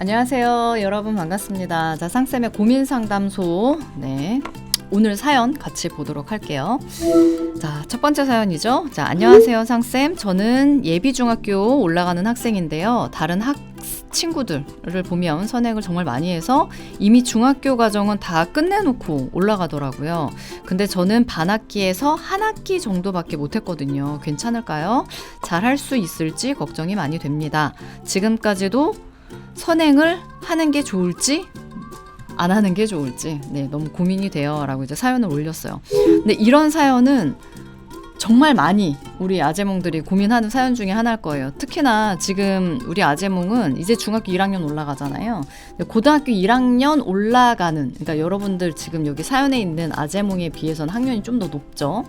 안녕하세요. 여러분 반갑습니다. 자, 상쌤의 고민상담소. 네. 오늘 사연 같이 보도록 할게요. 자, 첫 번째 사연이죠. 자, 안녕하세요, 상쌤. 저는 예비중학교 올라가는 학생인데요. 다른 친구들을 보면 선행을 정말 많이 해서 이미 중학교 과정은 다 끝내놓고 올라가더라고요. 근데 저는 반학기에서 한 학기 정도밖에 못했거든요. 괜찮을까요? 잘할 수 있을지 걱정이 많이 됩니다. 지금까지도 선행을 하는 게 좋을지 안 하는 게 좋을지 너무 고민이 돼요 라고 이제 사연을 올렸어요. 근데 이런 사연은 정말 많이 우리 아재몽들이 고민하는 사연 중에 하나일 거예요. 특히나 지금 우리 아재몽은 이제 중학교 1학년 올라가잖아요. 고등학교 1학년 올라가는, 그러니까 여러분들 지금 여기 사연에 있는 아재몽에 비해서는 학년이 좀 더 높죠.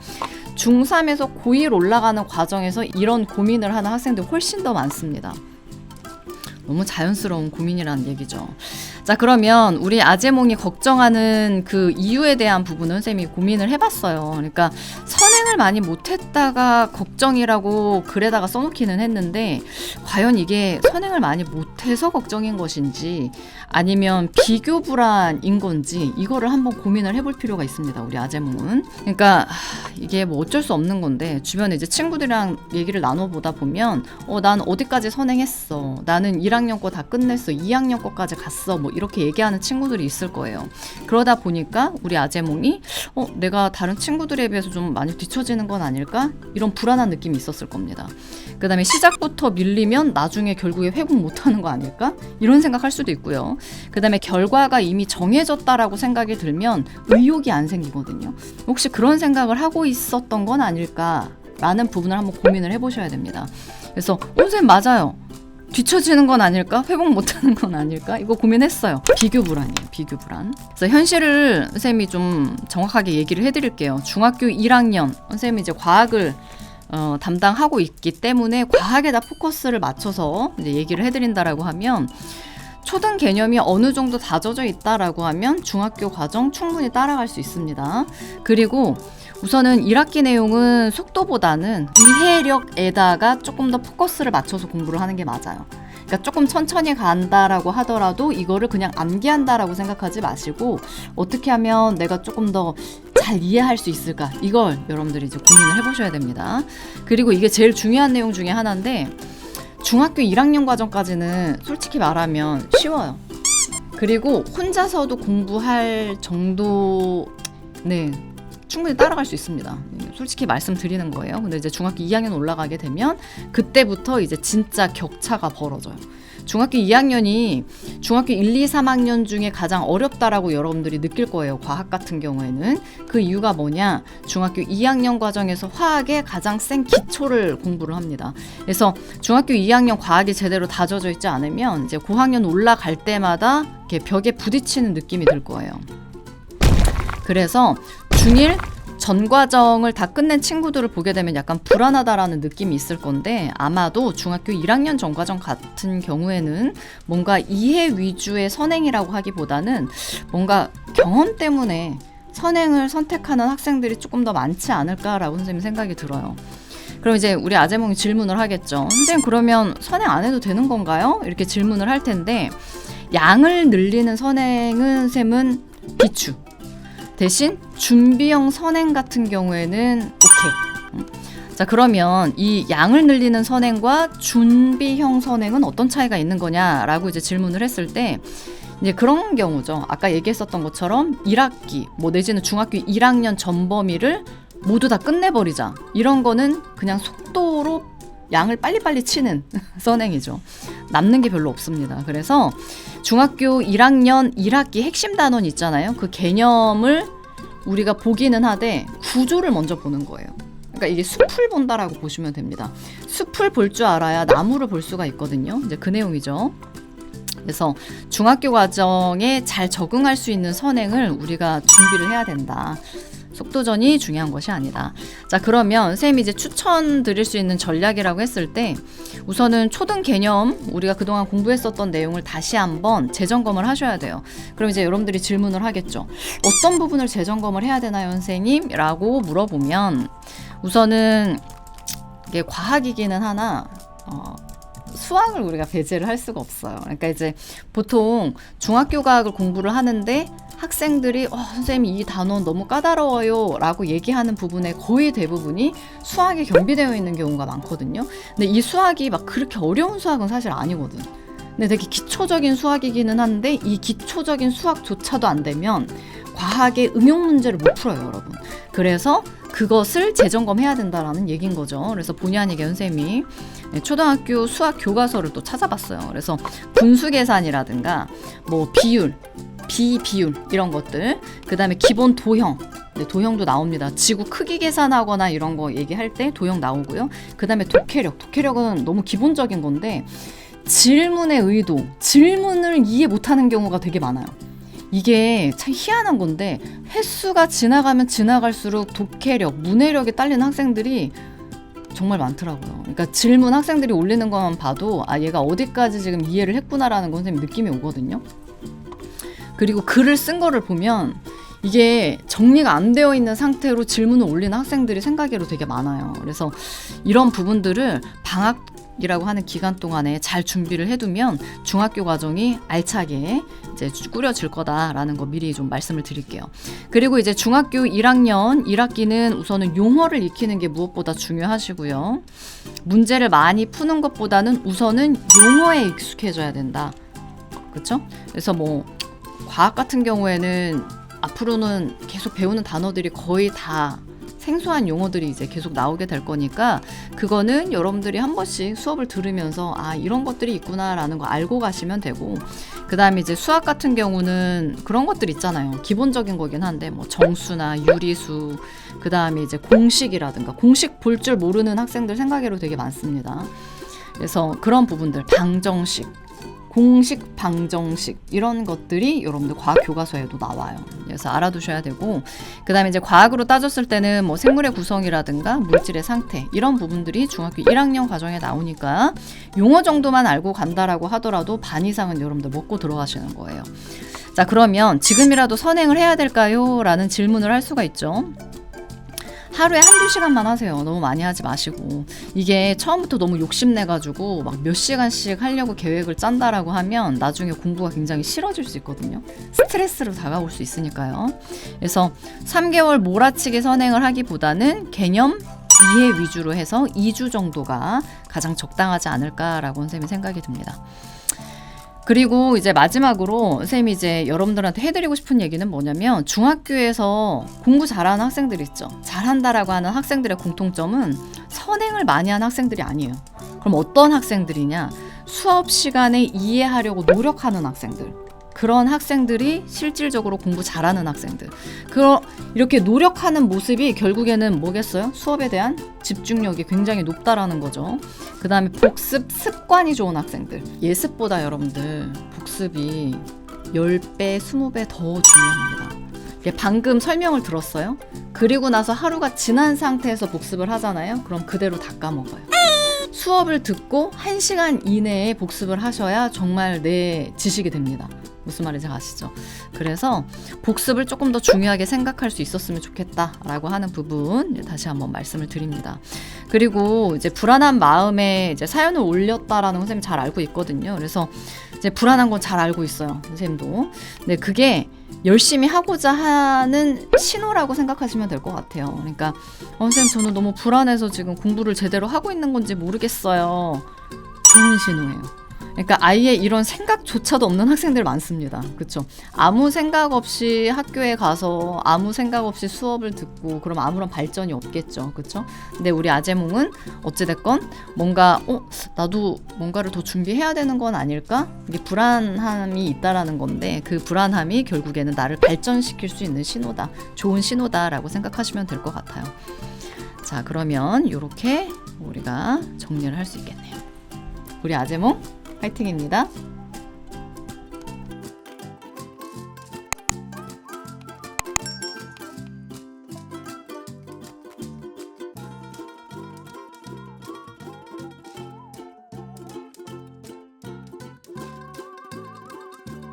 중3에서 고1 올라가는 과정에서 이런 고민을 하는 학생들 훨씬 더 많습니다. 너무 자연스러운 고민이라는 얘기죠. 자, 그러면 우리 아재몽이 걱정하는 그 이유에 대한 부분은 쌤이 고민을 해봤어요. 그러니까 선행을 많이 못했다가 걱정이라고 글에다가 써놓기는 했는데 과연 이게 선행을 많이 못해서 걱정인 것인지 아니면 비교 불안인 건지 이거를 한번 고민을 해볼 필요가 있습니다. 우리 아재몽은. 그러니까 이게 뭐 어쩔 수 없는 건데 주변에 이제 친구들이랑 얘기를 나눠보다 보면 난 어디까지 선행했어. 나는 1학년 거 다 끝냈어. 2학년 거까지 갔어. 뭐 이렇게 얘기하는 친구들이 있을 거예요. 그러다 보니까 우리 아재몽이 내가 다른 친구들에 비해서 좀 많이 뒤처지는 건 아닐까? 이런 불안한 느낌이 있었을 겁니다. 그 다음에 시작부터 밀리면 나중에 결국에 회복 못하는 거 아닐까? 이런 생각할 수도 있고요. 그 다음에 결과가 이미 정해졌다라고 생각이 들면 의욕이 안 생기거든요. 혹시 그런 생각을 하고 있었던 건 아닐까라는 부분을 한번 고민을 해보셔야 됩니다. 그래서 선생님 맞아요. 뒤처지는 건 아닐까? 회복 못하는 건 아닐까? 이거 고민했어요. 비교 불안이에요. 비교 불안. 그래서 현실을 선생님이 좀 정확하게 얘기를 해드릴게요. 중학교 1학년 선생님이 이제 과학을 담당하고 있기 때문에 과학에다 포커스를 맞춰서 이제 얘기를 해드린다라고 하면 초등 개념이 어느 정도 다져져 있다라고 하면 중학교 과정 충분히 따라갈 수 있습니다. 그리고 우선은 1학기 내용은 속도보다는 이해력에다가 조금 더 포커스를 맞춰서 공부를 하는 게 맞아요. 그러니까 조금 천천히 간다라고 하더라도 이거를 그냥 암기한다라고 생각하지 마시고 어떻게 하면 내가 조금 더 잘 이해할 수 있을까? 이걸 여러분들이 이제 고민을 해보셔야 됩니다. 그리고 이게 제일 중요한 내용 중에 하나인데 중학교 1학년 과정까지는 솔직히 말하면 쉬워요. 그리고 혼자서도 공부할 정도 충분히 따라갈 수 있습니다. 솔직히 말씀드리는 거예요. 근데 이제 중학교 2학년 올라가게 되면 그때부터 이제 진짜 격차가 벌어져요. 중학교 2학년이 중학교 1, 2, 3학년 중에 가장 어렵다라고 여러분들이 느낄 거예요. 과학 같은 경우에는. 그 이유가 뭐냐? 중학교 2학년 과정에서 화학의 가장 센 기초를 공부를 합니다. 그래서 중학교 2학년 과학이 제대로 다져져 있지 않으면 이제 고학년 올라갈 때마다 이렇게 벽에 부딪히는 느낌이 들 거예요. 그래서 중1 전 과정을 다 끝낸 친구들을 보게 되면 약간 불안하다라는 느낌이 있을 건데 아마도 중학교 1학년 전 과정 같은 경우에는 뭔가 이해 위주의 선행이라고 하기보다는 뭔가 경험 때문에 선행을 선택하는 학생들이 조금 더 많지 않을까라고 선생님 생각이 들어요. 그럼 이제 우리 아재몽이 질문을 하겠죠. 선생님 그러면 선행 안 해도 되는 건가요? 이렇게 질문을 할 텐데 양을 늘리는 선행은 쌤은 비추. 대신 준비형 선행 같은 경우에는 오케이. 자, 그러면 이 양을 늘리는 선행과 준비형 선행은 어떤 차이가 있는 거냐라고 이제 질문을 했을 때 이제 그런 경우죠. 아까 얘기했었던 것처럼 1학기 내지는 중학교 1학년 전 범위를 모두 다 끝내버리자. 이런 거는 그냥 속도로 양을 빨리빨리 치는 선행이죠. 남는 게 별로 없습니다. 그래서 중학교 1학년 1학기 핵심 단원 있잖아요. 그 개념을 우리가 보기는 하되 구조를 먼저 보는 거예요. 그러니까 이게 숲을 본다라고 보시면 됩니다. 숲을 볼 줄 알아야 나무를 볼 수가 있거든요. 이제 그 내용이죠. 그래서 중학교 과정에 잘 적응할 수 있는 선행을 우리가 준비를 해야 된다. 속도전이 중요한 것이 아니다. 자, 그러면 선생님이 이제 추천드릴 수 있는 전략이라고 했을 때 우선은 초등 개념 우리가 그동안 공부했었던 내용을 다시 한번 재점검을 하셔야 돼요. 그럼 이제 여러분들이 질문을 하겠죠. 어떤 부분을 재점검을 해야 되나요, 선생님? 라고 물어보면 우선은 이게 과학이기는 하나 수학을 우리가 배제를 할 수가 없어요. 그러니까 이제 보통 중학교 과학을 공부를 하는데 학생들이 선생님 이 단원 너무 까다로워요 라고 얘기하는 부분의 거의 대부분이 수학에 겸비되어 있는 경우가 많거든요. 근데 이 수학이 막 그렇게 어려운 수학은 사실 아니거든. 근데 되게 기초적인 수학이기는 한데 이 기초적인 수학조차도 안 되면 과학의 응용 문제를 못 풀어요, 여러분. 그래서 그것을 재점검해야 된다라는 얘기인 거죠. 그래서 본의 아니게 선생님이 초등학교 수학 교과서를 또 찾아봤어요. 그래서 분수 계산이라든가 뭐 비율, 비비율 이런 것들, 그 다음에 기본 도형, 도형도 나옵니다. 지구 크기 계산하거나 이런 거 얘기할 때 도형 나오고요. 그 다음에 독해력, 독해력은 너무 기본적인 건데 질문의 의도, 질문을 이해 못하는 경우가 되게 많아요. 이게 참 희한한 건데 횟수가 지나가면 지나갈수록 독해력, 문해력이 딸리는 학생들이 정말 많더라고요. 그러니까 질문 학생들이 올리는 것만 봐도 얘가 어디까지 지금 이해를 했구나라는 건 선생님 느낌이 오거든요. 그리고 글을 쓴 거를 보면 이게 정리가 안 되어 있는 상태로 질문을 올리는 학생들이 생각외로 되게 많아요. 그래서 이런 부분들을 방학이라고 하는 기간 동안에 잘 준비를 해두면 중학교 과정이 알차게 이제 꾸려질 거다라는 거 미리 좀 말씀을 드릴게요. 그리고 이제 중학교 1학년 1학기는 우선은 용어를 익히는 게 무엇보다 중요하시고요. 문제를 많이 푸는 것보다는 우선은 용어에 익숙해져야 된다. 그렇죠? 그래서 뭐 과학 같은 경우에는 앞으로는 계속 배우는 단어들이 거의 다 생소한 용어들이 이제 계속 나오게 될 거니까 그거는 여러분들이 한 번씩 수업을 들으면서 이런 것들이 있구나라는 거 알고 가시면 되고, 그 다음에 이제 수학 같은 경우는 그런 것들 있잖아요. 기본적인 거긴 한데 뭐 정수나 유리수, 그 다음에 이제 공식이라든가 공식 볼 줄 모르는 학생들 생각외로 되게 많습니다. 그래서 그런 부분들, 방정식, 공식, 방정식 이런 것들이 여러분들 과학 교과서에도 나와요. 그래서 알아두셔야 되고, 그 다음에 이제 과학으로 따졌을 때는 뭐 생물의 구성이라든가 물질의 상태 이런 부분들이 중학교 1학년 과정에 나오니까 용어 정도만 알고 간다라고 하더라도 반 이상은 여러분들 먹고 들어가시는 거예요. 자, 그러면 지금이라도 선행을 해야 될까요? 라는 질문을 할 수가 있죠. 하루에 1-2시간만 하세요. 너무 많이 하지 마시고. 이게 처음부터 너무 욕심내가지고 막 몇 시간씩 하려고 계획을 짠다라고 하면 나중에 공부가 굉장히 싫어질 수 있거든요. 스트레스로 다가올 수 있으니까요. 그래서 3개월 몰아치기 선행을 하기보다는 개념 이해 위주로 해서 2주 정도가 가장 적당하지 않을까라고 선생님이 생각이 듭니다. 그리고 이제 마지막으로 선생님이 이제 여러분들한테 해드리고 싶은 얘기는 뭐냐면, 중학교에서 공부 잘하는 학생들 있죠. 잘한다라고 하는 학생들의 공통점은 선행을 많이 하는 학생들이 아니에요. 그럼 어떤 학생들이냐? 수업 시간에 이해하려고 노력하는 학생들. 그런 학생들이 실질적으로 공부 잘하는 학생들. 이렇게 노력하는 모습이 결국에는 뭐겠어요? 수업에 대한 집중력이 굉장히 높다라는 거죠. 그 다음에 복습 습관이 좋은 학생들. 예습보다 여러분들 복습이 10배, 20배 더 중요합니다. 방금 설명을 들었어요. 그리고 나서 하루가 지난 상태에서 복습을 하잖아요. 그럼 그대로 다 까먹어요. 수업을 듣고 1시간 이내에 복습을 하셔야 정말 내 지식이 됩니다. 무슨 말인지 아시죠? 그래서 복습을 조금 더 중요하게 생각할 수 있었으면 좋겠다라고 하는 부분 다시 한번 말씀을 드립니다. 그리고 이제 불안한 마음에 이제 사연을 올렸다라는 건 선생님 잘 알고 있거든요. 그래서 이제 불안한 건 잘 알고 있어요, 선생님도. 근데 그게 열심히 하고자 하는 신호라고 생각하시면 될 것 같아요. 그러니까 선생님 저는 너무 불안해서 지금 공부를 제대로 하고 있는 건지 모르겠어요. 좋은 신호예요. 그러니까 아예 이런 생각조차도 없는 학생들 많습니다. 그렇죠? 아무 생각 없이 학교에 가서 아무 생각 없이 수업을 듣고 그럼 아무런 발전이 없겠죠. 그렇죠? 근데 우리 아재몽은 어찌됐건 뭔가 나도 뭔가를 더 준비해야 되는 건 아닐까? 이게 불안함이 있다라는 건데 그 불안함이 결국에는 나를 발전시킬 수 있는 신호다. 좋은 신호다라고 생각하시면 될 것 같아요. 자, 그러면 이렇게 우리가 정리를 할 수 있겠네요. 우리 아재몽 화이팅입니다.